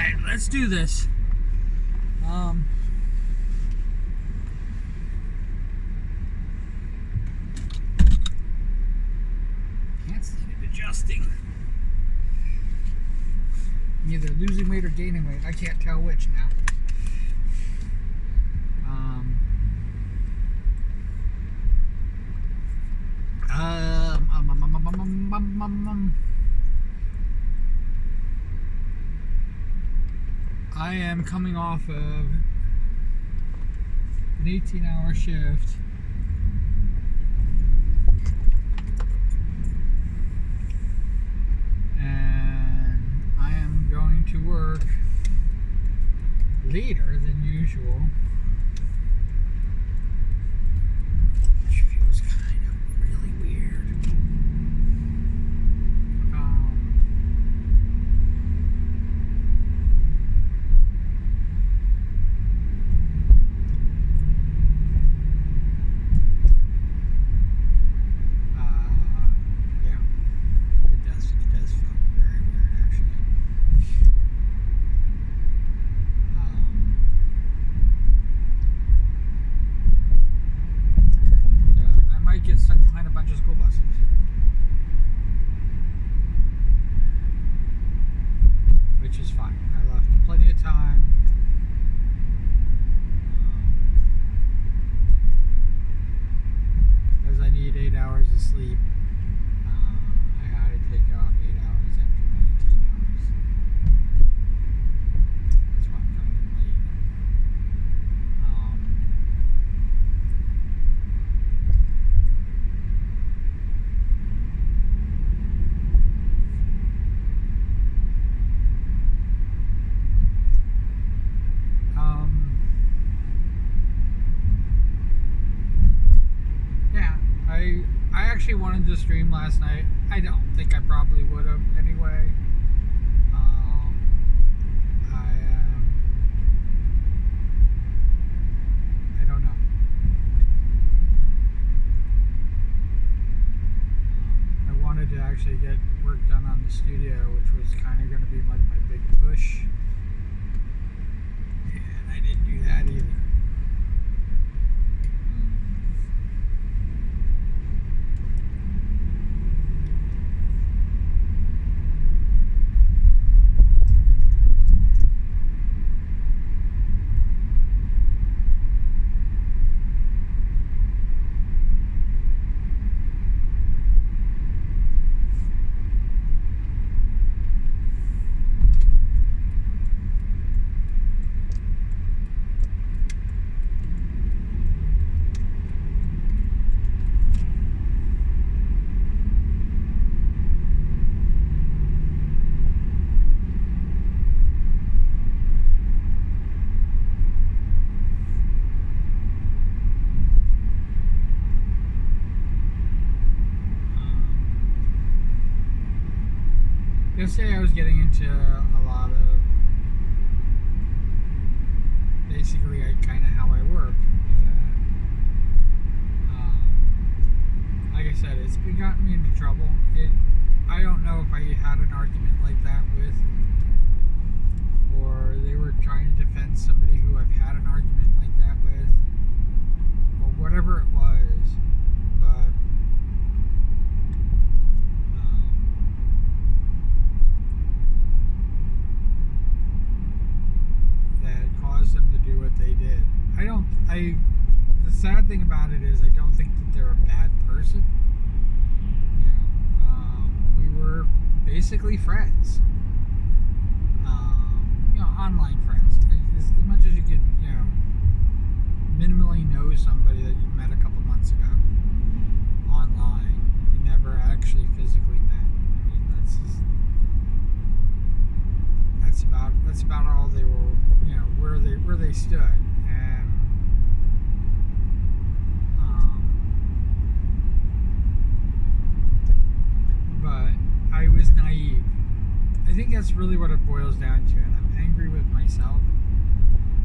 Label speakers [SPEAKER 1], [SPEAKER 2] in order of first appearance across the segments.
[SPEAKER 1] Alright, let's do this. Can't stand it adjusting. I'm either losing weight or gaining weight. I can't tell which now. I am coming off of an 18-hour shift. And I am going to work later than usual. Which feels kind of really weird. Get stuck behind a bunch of school buses. Which is fine. I left plenty of time. Because I need 8 hours of sleep. I had to take off 8 hours after my 18 hours. That's why I'm coming in late. I actually wanted to stream last night. I don't think I probably would have anyway. I don't know. I wanted to actually get work done on the studio, which was kind of going to be like my big push. And I didn't do that either. Yesterday I was getting into a lot of basically kind of how I work. And, like I said, it's been gotten me into trouble. I don't know if I had an argument like that with, or they were trying to defend somebody who I've had an argument like that with, or whatever it was, but them to do what they did. The sad thing about it is I don't think that they're a bad person. We were basically friends. Online friends. As much as you could, minimally know somebody that you met a couple months ago online. You never actually physically met. I mean, that's about all they were, where they stood. And but I was naive. I think that's really what it boils down to, and I'm angry with myself.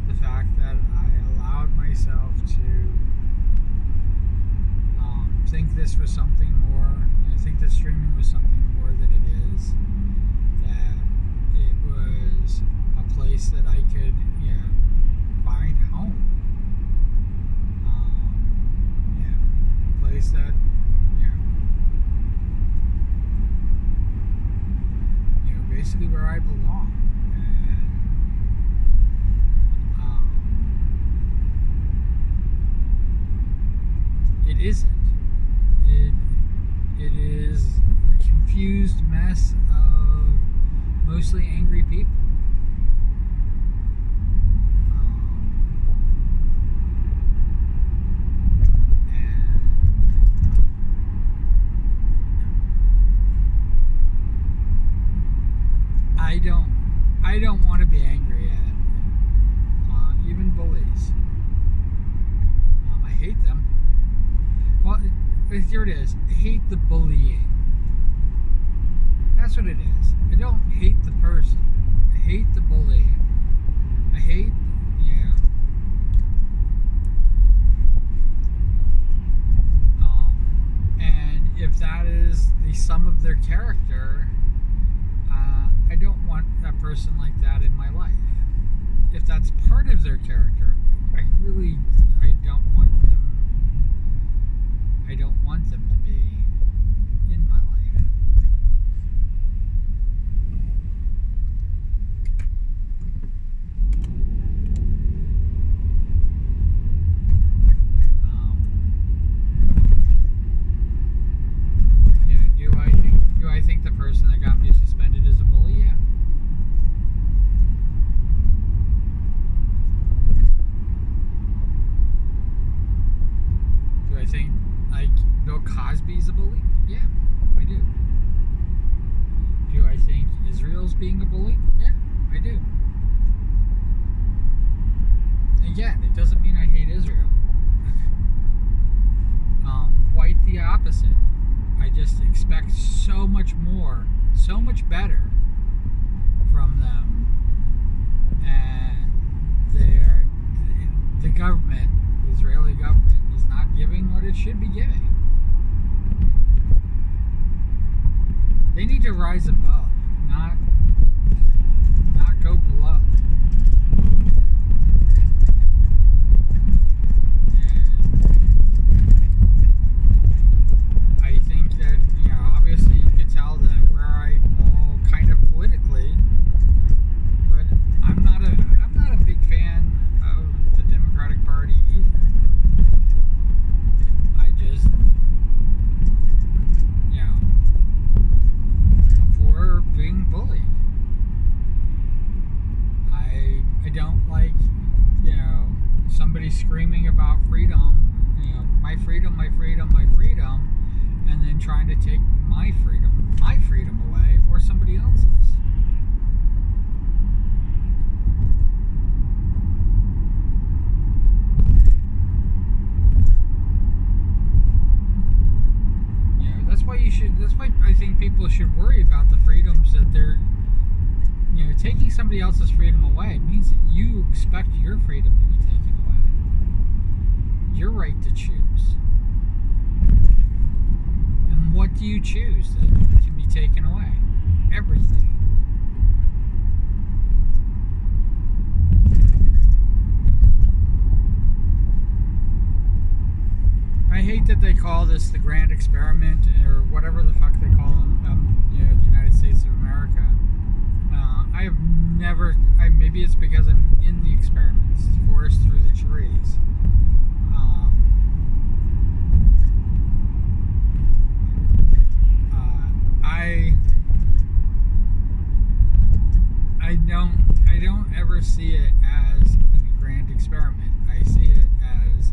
[SPEAKER 1] The fact that I allowed myself to think this was something more. I think that streaming was something more than it is. That it was a I belong. And it isn't. It is a confused mess of mostly angry people. I don't want to be angry at even bullies. I hate them. Well, here it is. I hate the bullying. That's what it is. I don't hate the person. I hate the bullying. I hate, yeah. And if that is the sum of their character, I don't want a person like that in my life. If that's part of their character, I don't want them to be in my life. Do I think the person that got me suspended is a bully? Yeah. Do I think Bill Cosby's a bully? Yeah, I do. Do I think Israel's being a bully? Yeah, I do. Again, it doesn't mean I hate Israel. Quite the opposite. I just expect so much more, so much better from them, and the government, the Israeli government, is not giving what it should be giving. They need to rise above, not go below. Obviously you could tell that where I fall kind of politically, but I'm not a big fan of the Democratic Party either. I just, I'm for being bullied. I don't like, somebody screaming about freedom, my freedom, my freedom, my freedom, and then trying to take my freedom away, or somebody else's. That's why I think people should worry about the freedoms that they're, taking somebody else's freedom away means that you expect your freedom to be taken away. Your right to choose. And what do you choose that can be taken away? Everything. I hate that they call this the grand experiment, or whatever the fuck they call them, the United States of America. I have never, maybe it's because I'm in the experiments, forest through the trees. I don't ever see it as a grand experiment. I see it as,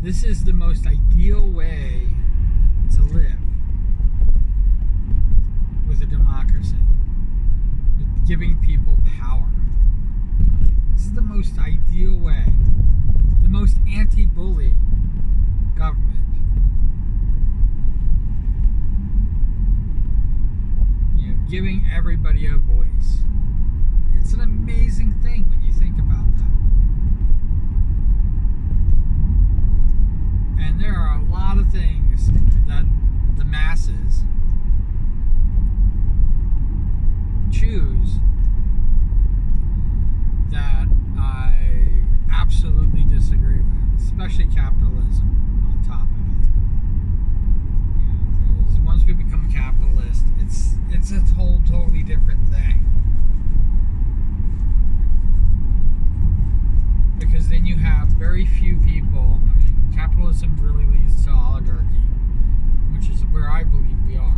[SPEAKER 1] this is the most ideal way to live with a democracy, with giving people power. This is the most ideal way, the most anti-bully government. Giving everybody a voice. It's an amazing thing when you think about that. And there are a lot of things that the masses choose that I absolutely disagree with, especially capitalism on top of it. Because once we become capitalist, it's a totally different thing. Because then you have very few people. I mean, capitalism really leads to oligarchy, which is where I believe we are.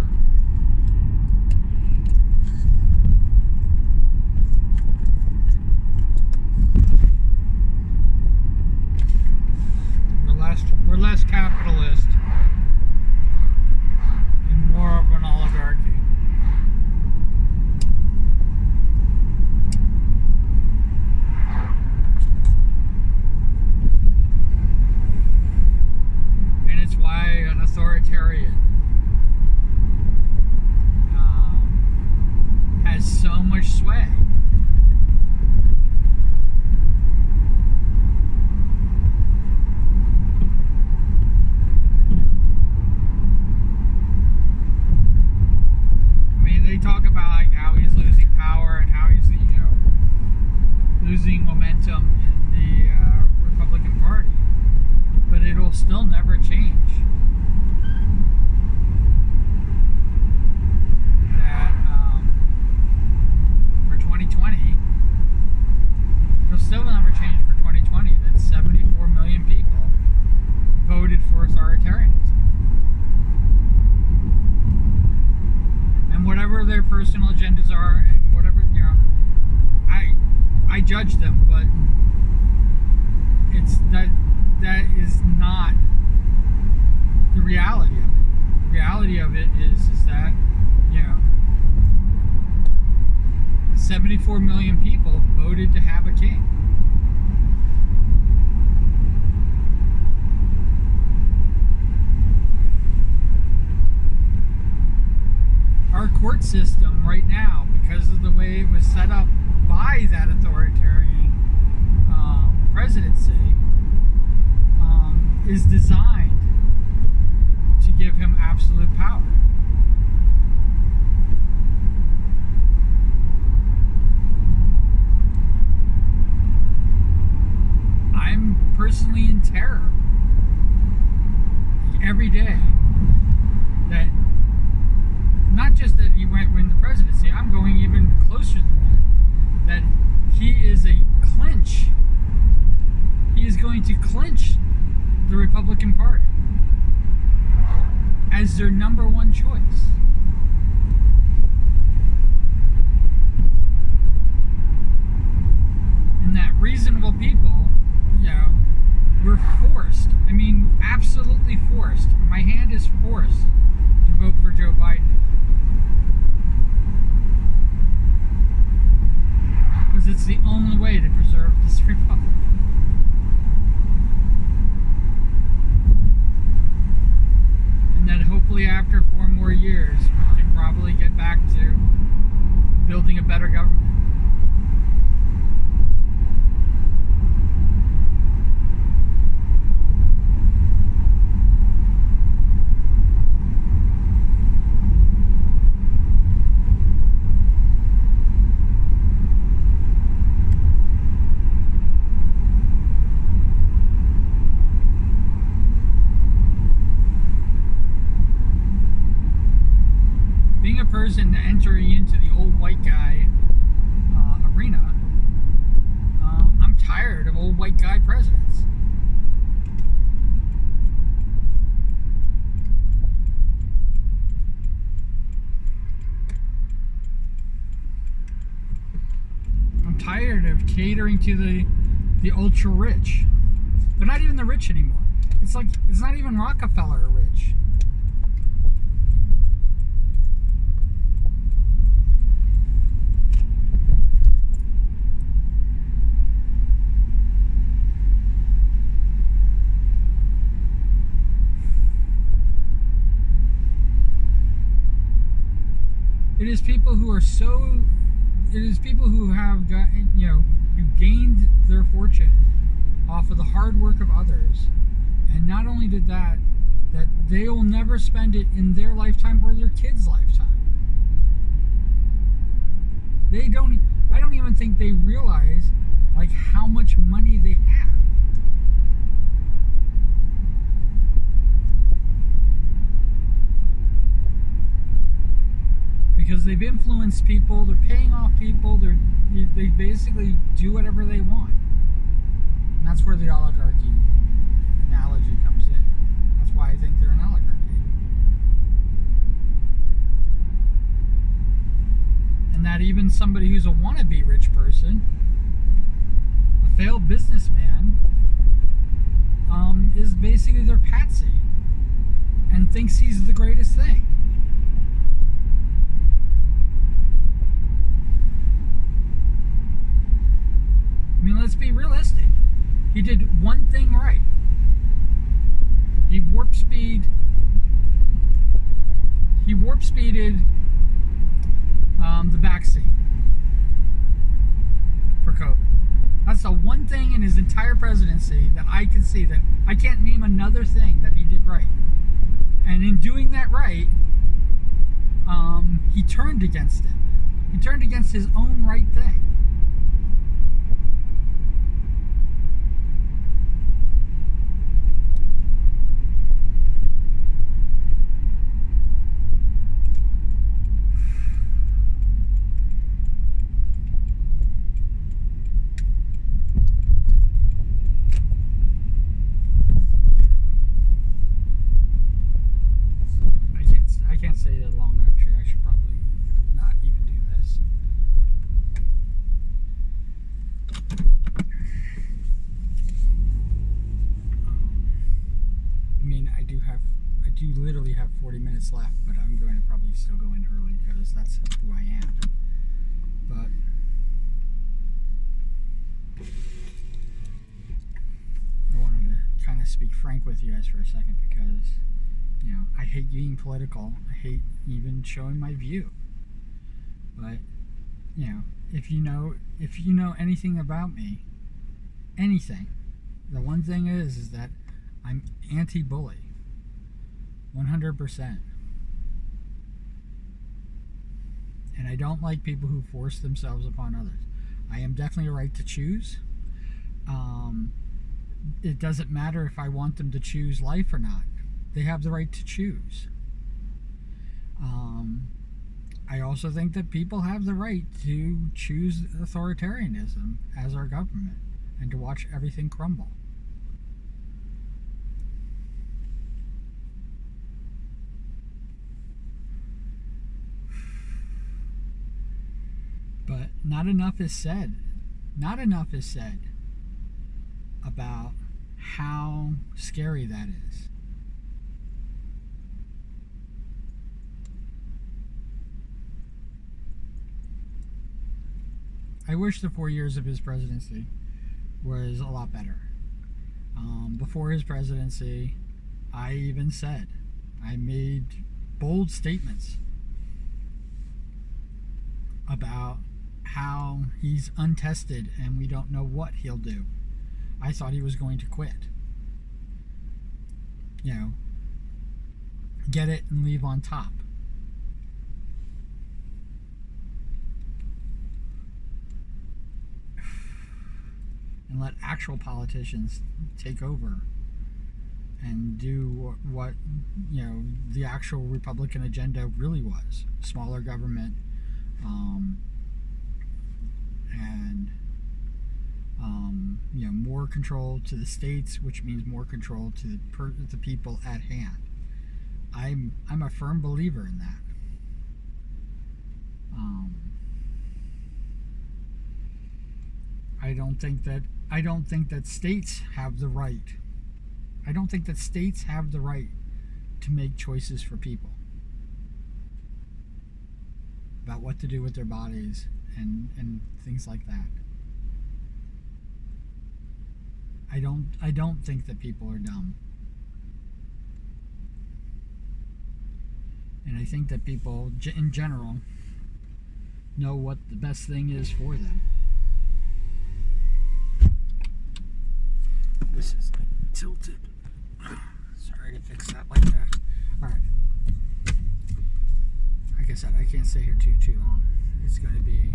[SPEAKER 1] We're less capitalist and more of an oligarchy. And it's why an authoritarian has so much sway. They talk about like how he's losing power and how he's losing momentum in the Republican Party, but it'll still never change. That for 2020, it'll still never change for 2020. That 74 million people voted for authoritarianism. And whatever their personal agendas are, and whatever, I judge them, but it's that is not the reality of it. The reality of it is that 74 million people voted to have a king. Our court system right now, because of the way it was set up by that authoritarian presidency, is designed to give him absolute power. I'm personally in terror every day that not just that he might win the presidency, I'm going even closer than that he is a clinch. He is going to clinch the Republican Party as their number one choice. And that reasonable people, were forced. I mean, absolutely forced. My hand is forced to vote for Joe Biden. Because it's the only way to preserve this republic. And then hopefully after 4 more years, we can probably get back to building a better government. Being a person entering into the old white guy arena, I'm tired of old white guy presidents. I'm tired of catering to the ultra rich. They're not even the rich anymore. It's not even Rockefeller rich. It is people who are so. It is people who have got, who gained their fortune off of the hard work of others, and not only did that they will never spend it in their lifetime or their kids' lifetime. I don't even think they realize like how much money they have. because they've influenced people, they're paying off people, they basically do whatever they want. And that's where the oligarchy analogy comes in. That's why I think they're an oligarchy. And that even somebody who's a wannabe rich person, a failed businessman, is basically their patsy and thinks he's the greatest thing. I mean, let's be realistic. He did one thing right. He warp speeded the vaccine for COVID. That's the one thing in his entire presidency that I can see, that I can't name another thing that he did right. And in doing that right, he turned against it. He turned against his own right thing. I can't say that long, actually. I should probably not even do this. I mean, I do literally have 40 minutes left, but I'm going to probably still go in early because that's who I am. But I wanted to kind of speak frank with you guys for a second because, you know, I hate being political. I hate even showing my view. But, you know, if you know anything about me, anything, the one thing is that I'm anti-bully. 100%. And I don't like people who force themselves upon others. I am definitely a right to choose. It doesn't matter if I want them to choose life or not. They have the right to choose. I also think that people have the right to choose authoritarianism as our government and to watch everything crumble. But not enough is said. Not enough is said about how scary that is. I wish the 4 years of his presidency was a lot better. Before his presidency, I even said, I made bold statements about how he's untested and we don't know what he'll do. I thought he was going to quit. You know, get it and leave on top. And let actual politicians take over and do what, you know, the actual Republican agenda really was. Smaller government, and you know, more control to the states, which means more control to the people at hand. I'm a firm believer in that. I don't think that states have the right. I don't think that states have the right to make choices for people about what to do with their bodies and things like that. I don't think that people are dumb. And I think that people in general know what the best thing is for them. This is tilted. Sorry to fix that like that. Alright. Like I said, I can't stay here too long. It's going to be...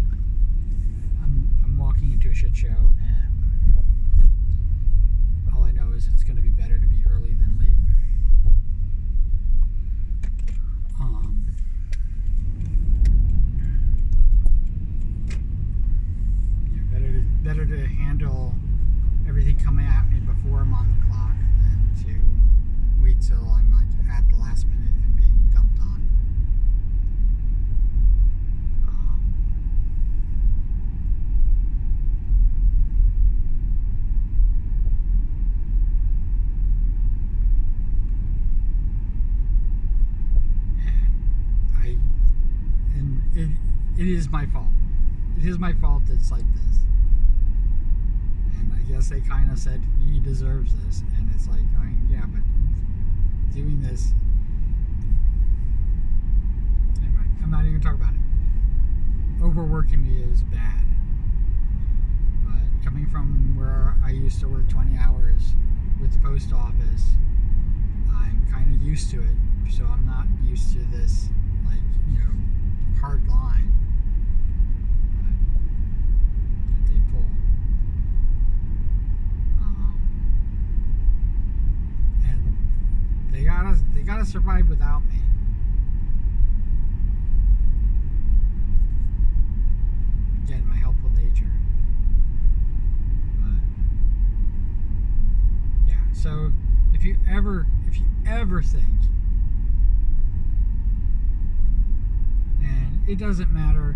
[SPEAKER 1] I'm walking into a shit show, and all I know is it's going to be better to be early than late. better to handle everything coming at me before I'm on the clock than to wait till I'm like at the last minute and being dumped on. It is my fault. It is my fault it's like this. And I guess they kind of said he deserves this. And it's like, yeah, but doing this... Anyway, I'm not even going to talk about it. Overworking me is bad. But coming from where I used to work 20 hours with the post office, I'm kind of used to it. So I'm not used to this, like, hard line that they pull. And they gotta survive without me. Again, my helpful nature. But yeah, so if you ever think, and it doesn't matter,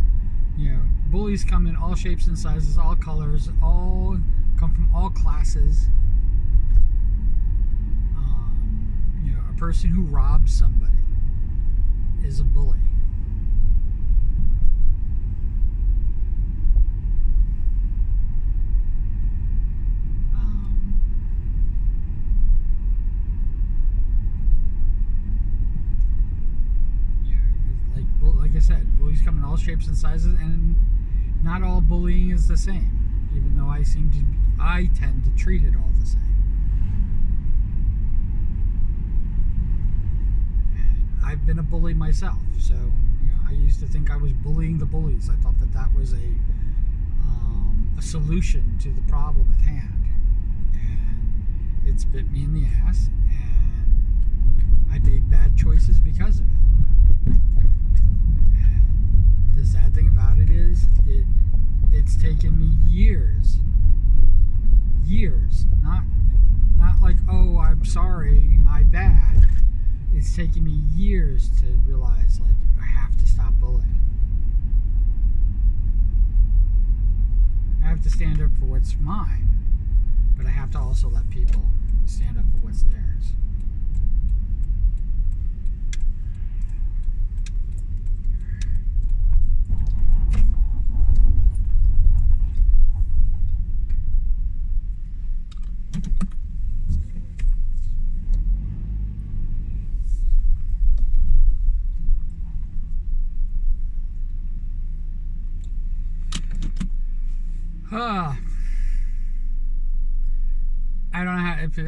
[SPEAKER 1] bullies come in all shapes and sizes, all colors, all come from all classes. A person who robs somebody is a bully. Like I said, bullies come in all shapes and sizes, and not all bullying is the same, even though I tend to treat it all the same. And I've been a bully myself, so I used to think I was bullying the bullies. I thought that was a solution to the problem at hand, and it's bit me in the ass, and I made bad choices because of it. The sad thing about it is it's taken me years, not like, oh, I'm sorry, my bad. It's taken me years to realize, like, I have to stop bullying. I have to stand up for what's mine, but I have to also let people stand up for what's theirs.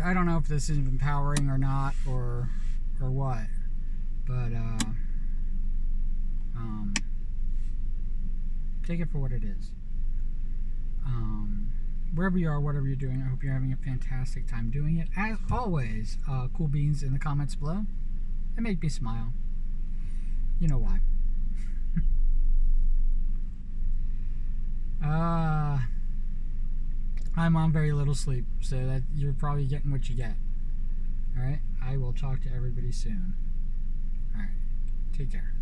[SPEAKER 1] I don't know if this is empowering or not, or what, but take it for what it is. Wherever you are, whatever you're doing, I hope you're having a fantastic time doing it. As always, cool beans in the comments below. They make me smile. You know why. I'm on very little sleep, so that you're probably getting what you get. Alright? I will talk to everybody soon. Alright. Take care.